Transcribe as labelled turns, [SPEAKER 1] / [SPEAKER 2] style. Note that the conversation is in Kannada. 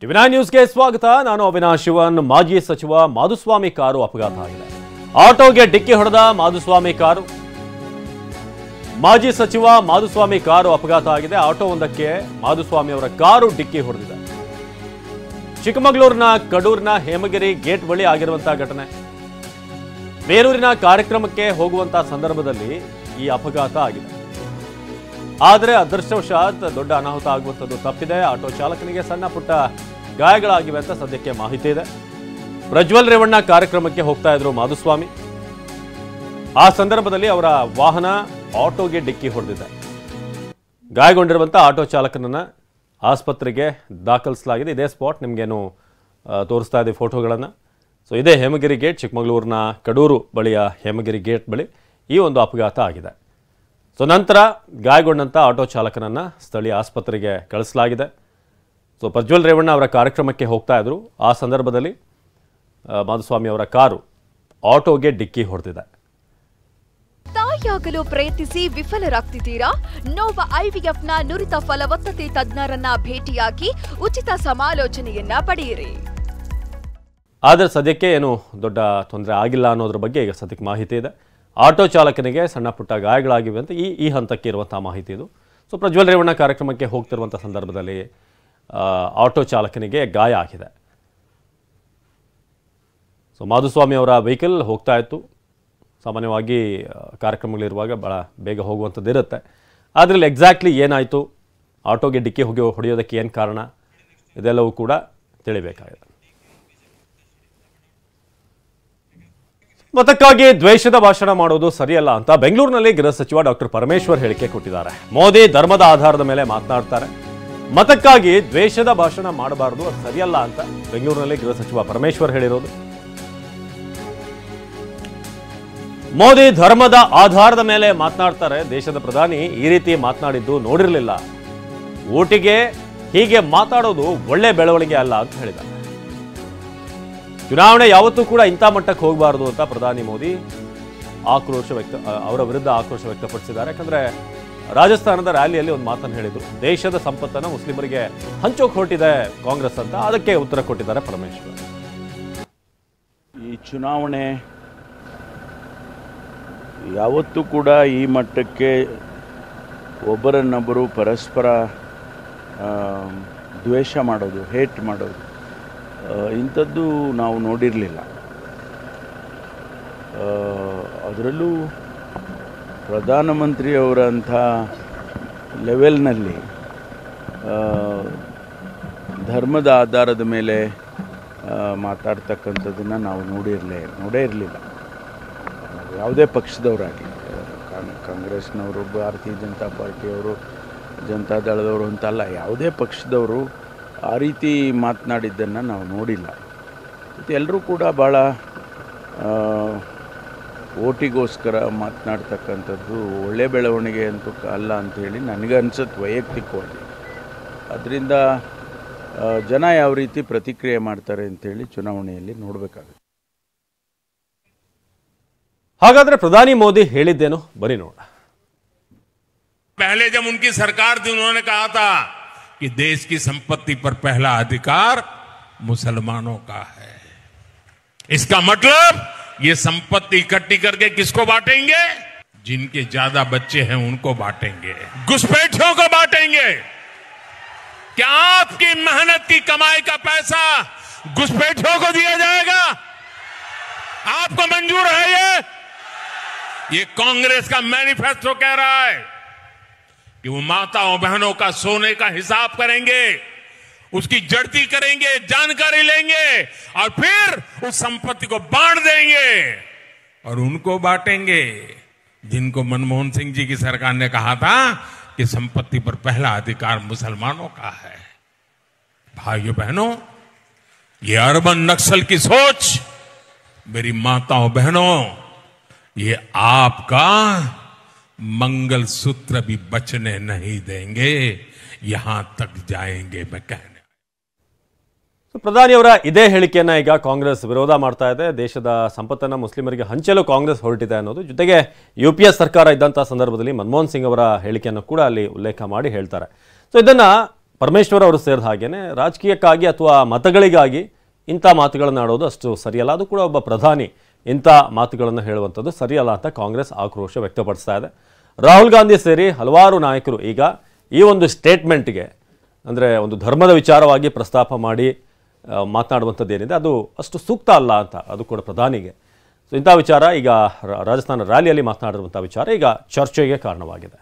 [SPEAKER 1] ಟಿವಿ9 ನ್ಯೂಸ್ಗೆ ಸ್ವಾಗತ. ನಾನು ಅವಿನಾಶ್ ಶಿವನ್. ಮಾಜಿ ಸಚಿವ ಮಾಧುಸ್ವಾಮಿ ಕಾರು ಅಪಘಾತ ಆಗಿದೆ. ಆಟೋಗೆ ಡಿಕ್ಕಿ ಹೊಡೆದ ಮಾಧುಸ್ವಾಮಿ ಕಾರು. ಮಾಜಿ ಸಚಿವ ಮಾಧುಸ್ವಾಮಿ ಕಾರು ಅಪಘಾತ ಆಗಿದೆ. ಆಟೋವೊಂದಕ್ಕೆ ಮಾಧುಸ್ವಾಮಿ ಅವರ ಕಾರು ಡಿಕ್ಕಿ ಹೊಡೆದಿದೆ. ಚಿಕ್ಕಮಗಳೂರಿನ ಕಡೂರಿನ ಹೇಮಗಿರಿ ಗೇಟ್ ಬಳಿ ಆಗಿರುವಂತಹ ಘಟನೆ. ಬೇಲೂರಿನ ಕಾರ್ಯಕ್ರಮಕ್ಕೆ ಹೋಗುವಂತಹ ಸಂದರ್ಭದಲ್ಲಿ ಈ ಅಪಘಾತ ಆಗಿದೆ. ಆದರೆ ಅದೃಷ್ಟವಶಾತ್ ದೊಡ್ಡ ಅನಾಹುತ ಆಗುವಂಥದ್ದು ತಪ್ಪಿದೆ. ಆಟೋ ಚಾಲಕನಿಗೆ ಸಣ್ಣ ಪುಟ್ಟ ಗಾಯಗಳಾಗಿವೆ ಅಂತ ಸದ್ಯಕ್ಕೆ ಮಾಹಿತಿ ಇದೆ. ಪ್ರಜ್ವಲ್ ರೇವಣ್ಣ ಕಾರ್ಯಕ್ರಮಕ್ಕೆ ಹೋಗ್ತಾ ಇದ್ರು ಮಾಧುಸ್ವಾಮಿ. ಆ ಸಂದರ್ಭದಲ್ಲಿ ಅವರ ವಾಹನ ಆಟೋಗೆ ಡಿಕ್ಕಿ ಹೊಡೆದಿದೆ. ಗಾಯಗೊಂಡಿರುವಂಥ ಆಟೋ ಚಾಲಕನನ್ನ ಆಸ್ಪತ್ರೆಗೆ ದಾಖಲಿಸಲಾಗಿದೆ. ಇದೇ ಸ್ಪಾಟ್ ನಿಮಗೇನು ತೋರಿಸ್ತಾ ಇದೆ ಫೋಟೋಗಳನ್ನು. ಸೊ ಇದೇ ಹೇಮಗಿರಿ ಗೇಟ್, ಚಿಕ್ಕಮಗಳೂರಿನ ಕಡೂರು ಬಳಿಯ ಹೇಮಗಿರಿ ಗೇಟ್ ಬಳಿ ಈ ಒಂದು ಅಪಘಾತ ಆಗಿದೆ. ಸೊ ನಂತರ ಗಾಯಗೊಂಡಂಥ ಆಟೋ ಚಾಲಕನನ್ನು ಸ್ಥಳೀಯ ಆಸ್ಪತ್ರೆಗೆ ಕಳಿಸಲಾಗಿದೆ. ಸೊ ಪ್ರಜ್ವಲ್ ರೇವಣ್ಣ ಅವರ ಕಾರ್ಯಕ್ರಮಕ್ಕೆ ಹೋಗ್ತಾ ಇದ್ರು. ಆ ಸಂದರ್ಭದಲ್ಲಿ ಮಾಧುಸ್ವಾಮಿ ಅವರ ಕಾರು ಆಟೋಗೆ ಡಿಕ್ಕಿ ಹೊಡೆದಿದೆ.
[SPEAKER 2] ತಾಯಿಯಾಗಲು ಪ್ರಯತ್ನಿಸಿ ವಿಫಲರಾಗ್ತಿದ್ದೀರಾ? ನೋವ ಐವಿಎಫ್ನ ನುರಿತ ಫಲವತ್ತತೆ ತಜ್ಞರನ್ನ ಭೇಟಿಯಾಗಿ ಉಚಿತ ಸಮಾಲೋಚನೆಯನ್ನ ಪಡೆಯಿರಿ.
[SPEAKER 1] ಆದರೆ ಸದ್ಯಕ್ಕೆ ಏನು ದೊಡ್ಡ ತೊಂದರೆ ಆಗಿಲ್ಲ ಅನ್ನೋದ್ರ ಬಗ್ಗೆ ಈಗ ಸದ್ಯಕ್ಕೆ ಮಾಹಿತಿ ಇದೆ. ಆಟೋ ಚಾಲಕನಿಗೆ ಸಣ್ಣ ಪುಟ್ಟ ಗಾಯಗಳಾಗಿವೆ ಅಂತ ಈ ಹಂತಕ್ಕೆ ಇರುವಂಥ ಮಾಹಿತಿ ಇದು. ಸೊ ಪ್ರಜ್ವಲ್ ರೇವಣ್ಣ ಕಾರ್ಯಕ್ರಮಕ್ಕೆ ಹೋಗ್ತಿರುವಂಥ ಸಂದರ್ಭದಲ್ಲಿ ಆಟೋ ಚಾಲಕನಿಗೆ ಗಾಯ ಆಗಿದೆ. ಸೊ ಮಾಧುಸ್ವಾಮಿ ಅವರ ವೆಹಿಕಲ್ ಹೋಗ್ತಾ ಇತ್ತು. ಸಾಮಾನ್ಯವಾಗಿ ಕಾರ್ಯಕ್ರಮಗಳಿರುವಾಗ ಭಾಳ ಬೇಗ ಹೋಗುವಂಥದ್ದು ಇರುತ್ತೆ. ಅದರಲ್ಲಿ ಎಕ್ಸಾಕ್ಟ್ಲಿ ಏನಾಯಿತು, ಆಟೋಗೆ ಡಿಕ್ಕಿ ಹೊಡೆಯೋದಕ್ಕೆ ಏನು ಕಾರಣ, ಇದೆಲ್ಲವೂ ಕೂಡ ತಿಳಿಬೇಕಾಗಿದೆ. ಮತಕ್ಕಾಗಿ ದ್ವೇಷದ ಭಾಷಣ ಮಾಡೋದು ಸರಿಯಲ್ಲ ಅಂತ ಬೆಂಗಳೂರಿನಲ್ಲಿ ಗೃಹ ಸಚಿವ ಡಾಕ್ಟರ್ ಪರಮೇಶ್ವರ್ ಹೇಳಿಕೆ ಕೊಟ್ಟಿದ್ದಾರೆ. ಮೋದಿ ಧರ್ಮದ ಆಧಾರದ ಮೇಲೆ ಮಾತನಾಡ್ತಾರೆ. ಮತಕ್ಕಾಗಿ ದ್ವೇಷದ ಭಾಷಣ ಮಾಡಬಾರದು, ಅದು ಸರಿಯಲ್ಲ ಅಂತ ಬೆಂಗಳೂರಿನಲ್ಲಿ ಗೃಹ ಸಚಿವ ಪರಮೇಶ್ವರ್ ಹೇಳಿರೋದು. ಮೋದಿ ಧರ್ಮದ ಆಧಾರದ ಮೇಲೆ ಮಾತನಾಡ್ತಾರೆ. ದೇಶದ ಪ್ರಧಾನಿ ಈ ರೀತಿ ಮಾತನಾಡಿದ್ದು ನೋಡಿರಲಿಲ್ಲ. ಓಟಿಗೆ ಹೀಗೆ ಮಾತಾಡೋದು ಒಳ್ಳೆ ಬೆಳವಣಿಗೆ ಅಲ್ಲ ಅಂತ ಹೇಳಿದ್ದಾರೆ. ಚುನಾವಣೆ ಯಾವತ್ತೂ ಕೂಡ ಇಂಥ ಮಟ್ಟಕ್ಕೆ ಹೋಗಬಾರದು ಅಂತ ಪ್ರಧಾನಿ ಮೋದಿ ಅವರ ವಿರುದ್ಧ ಆಕ್ರೋಶ ವ್ಯಕ್ತಪಡಿಸಿದ್ದಾರೆ. ಯಾಕಂದ್ರೆ ರಾಜಸ್ಥಾನದ ರ್ಯಾಲಿಯಲ್ಲಿ ಒಂದು ಮಾತನ್ನು ಹೇಳಿದ್ರು. ದೇಶದ ಸಂಪತ್ತನ್ನು ಮುಸ್ಲಿಮರಿಗೆ ಹಂಚೋಕೆ ಹೊರಟಿದೆ ಕಾಂಗ್ರೆಸ್ ಅಂತ. ಅದಕ್ಕೆ ಉತ್ತರ ಕೊಟ್ಟಿದ್ದಾರೆ ಪರಮೇಶ್ವರ್.
[SPEAKER 3] ಈ ಚುನಾವಣೆ ಯಾವತ್ತೂ ಕೂಡ ಈ ಮಟ್ಟಕ್ಕೆ ಒಬ್ಬರನ್ನೊಬ್ಬರು ಪರಸ್ಪರ ದ್ವೇಷ ಮಾಡೋದು, ಹೇಟ್ ಮಾಡೋದು, ಇಂಥದ್ದು ನಾವು ನೋಡಿರಲಿಲ್ಲ. ಅದರಲ್ಲೂ ಪ್ರಧಾನಮಂತ್ರಿಯವರಂಥ ಲೆವೆಲ್ನಲ್ಲಿ ಧರ್ಮದ ಆಧಾರದ ಮೇಲೆ ಮಾತಾಡ್ತಕ್ಕಂಥದ್ದನ್ನು ನಾವು ನೋಡೇ ಇರಲಿಲ್ಲ. ಯಾವುದೇ ಪಕ್ಷದವರಾಗಲಿ, ಕಾಂಗ್ರೆಸ್ನವರು, ಭಾರತೀಯ ಜನತಾ ಪಾರ್ಟಿಯವರು, ಜನತಾದಳದವರು ಅಂತಲ್ಲ, ಯಾವುದೇ ಪಕ್ಷದವರು ಆ ರೀತಿ ಮಾತನಾಡಿದ್ದನ್ನು ನಾವು ನೋಡಿಲ್ಲ. ಮತ್ತು ಎಲ್ಲರೂ ಕೂಡ ಭಾಳ ಓಟಿಗೋಸ್ಕರ ಮಾತನಾಡ್ತಕ್ಕಂಥದ್ದು ಒಳ್ಳೆ ಬೆಳವಣಿಗೆ ಅಂತೂ ಅಲ್ಲ ಅಂಥೇಳಿ ನನಗನ್ಸುತ್ತೆ ವೈಯಕ್ತಿಕವಾಗಿ. ಅದರಿಂದ ಜನ ಯಾವ ರೀತಿ ಪ್ರತಿಕ್ರಿಯೆ ಮಾಡ್ತಾರೆ ಅಂಥೇಳಿ ಚುನಾವಣೆಯಲ್ಲಿ ನೋಡಬೇಕಾಗುತ್ತೆ.
[SPEAKER 1] ಹಾಗಾದ್ರೆ ಪ್ರಧಾನಿ ಮೋದಿ ಹೇಳಿದ್ದೇನು ಬನ್ನಿ ನೋಡ.
[SPEAKER 4] पहले जब उनकी सरकार थी उन्होंने कहा था कि देश की संपत्ति पर पहला अधिकार मुसलमानों का है. इसका मतलब ये संपत्ति इकट्ठी करके किसको बांटेंगे? जिनके ज्यादा बच्चे हैं उनको बांटेंगे, घुसपैठियों को बांटेंगे. क्या आपकी मेहनत की कमाई का पैसा घुसपैठियों को दिया जाएगा? आपको मंजूर है? ये कांग्रेस का मैनिफेस्टो कह रहा है कि वो माताओं बहनों का सोने का हिसाब करेंगे, उसकी जड़ती करेंगे, जानकारी लेंगे और फिर उस संपत्ति को बांट देंगे. और उनको बांटेंगे जिनको मनमोहन सिंह जी की सरकार ने कहा था कि संपत्ति पर पहला अधिकार मुसलमानों का है. भाइयों बहनों, ये अर्बन नक्सल की सोच, मेरी माताओं बहनों, ये आपका मंगल सूत्र भी बचने नहीं देंगे, यहां तक जाएंगे मैं कहने.
[SPEAKER 1] ಪ್ರಧಾನಿಯವರ ಇದೇ ಹೇಳಿಕೆಯನ್ನ ಈಗ ಕಾಂಗ್ರೆಸ್ ವಿರೋಧ ಮಾಡ್ತಾ ಇದೆ. ದೇಶದ ಸಂಪತ್ತನ್ನು ಮುಸ್ಲಿಮರಿಗೆ ಹಂಚಲು ಕಾಂಗ್ರೆಸ್ ಹೊರಟಿದೆ ಅನ್ನೋದು. ಜೊತೆಗೆ UPA ಸರ್ಕಾರ ಇದ್ದಂಥ ಸಂದರ್ಭದಲ್ಲಿ ಮನಮೋಹನ್ ಸಿಂಗ್ ಅವರ ಹೇಳಿಕೆಯನ್ನು ಕೂಡ ಅಲ್ಲಿ ಉಲ್ಲೇಖ ಮಾಡಿ ಹೇಳ್ತಾರೆ. ಸೊ ಇದನ್ನ ಪರಮೇಶ್ವರ್ ಅವರು ಸೇರಿದ ಹಾಗೇನೆ ರಾಜಕೀಯಕ್ಕಾಗಿ ಅಥವಾ ಮತಗಳಿಗಾಗಿ ಇಂಥ ಮಾತುಗಳನ್ನು ಆಡೋದು ಅಷ್ಟು ಸರಿಯಲ್ಲ. ಅದು ಕೂಡ ಒಬ್ಬ ಪ್ರಧಾನಿ ಇಂಥ ಮಾತುಗಳನ್ನು ಹೇಳುವಂಥದ್ದು ಸರಿಯಲ್ಲ ಅಂತ ಕಾಂಗ್ರೆಸ್ ಆಕ್ರೋಶ ವ್ಯಕ್ತಪಡಿಸ್ತಾ ಇದೆ. ರಾಹುಲ್ ಗಾಂಧಿ ಸೇರಿ ಹಲವಾರು ನಾಯಕರು ಈಗ ಈ ಒಂದು ಸ್ಟೇಟ್ಮೆಂಟ್ಗೆ ಅಂದರೆ ಒಂದು ಧರ್ಮದ ವಿಚಾರವಾಗಿ ಪ್ರಸ್ತಾಪ ಮಾಡಿ ಮಾತನಾಡುವಂಥದ್ದು ಏನಿದೆ ಅದು ಅಷ್ಟು ಸೂಕ್ತ ಅಲ್ಲ ಅಂತ, ಅದು ಕೂಡ ಪ್ರಧಾನಿಗೆ. ಸೊ ಇಂಥ ವಿಚಾರ ಈಗ ರಾಜಸ್ಥಾನ ರ್ಯಾಲಿಯಲ್ಲಿ ಮಾತನಾಡಿರುವಂಥ ವಿಚಾರ ಈಗ ಚರ್ಚೆಗೆ ಕಾರಣವಾಗಿದೆ.